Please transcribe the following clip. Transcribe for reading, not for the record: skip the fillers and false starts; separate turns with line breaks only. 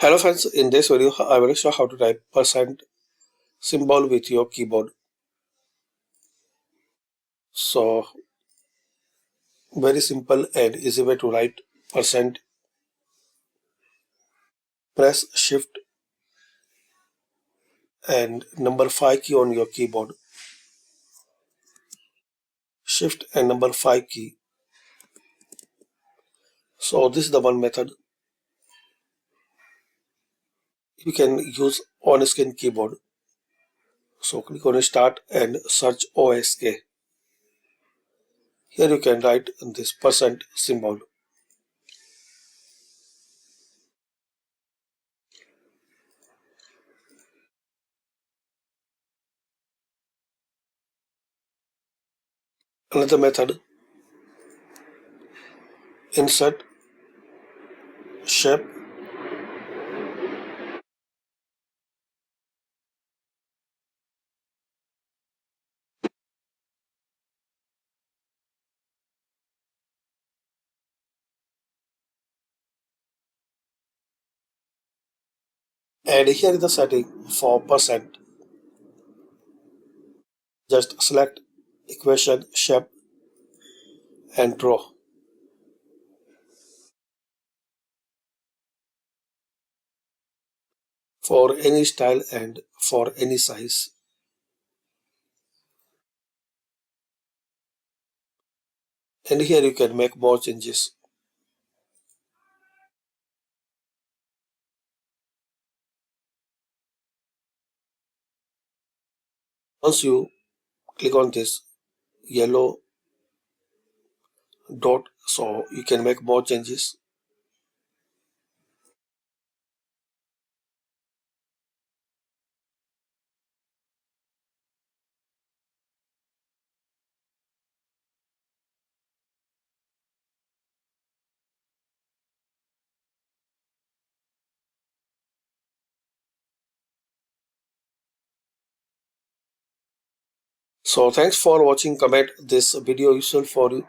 Hello friends, in this video I will show how to type percent symbol with your keyboard. So very simple and easy way to write percent. Press shift and number 5 key on your keyboard. Shift and number 5 key. So this is the one method. You can use on screen keyboard. So click on start and search OSK. Here you can write this percent symbol. Another method, insert shape and here is the setting for percent. Just select equation shape and draw. For any style and for any size. And here you can make more changes. Once you click on this yellow dot, so you can make more changes. So thanks for watching. Comment this video useful for you.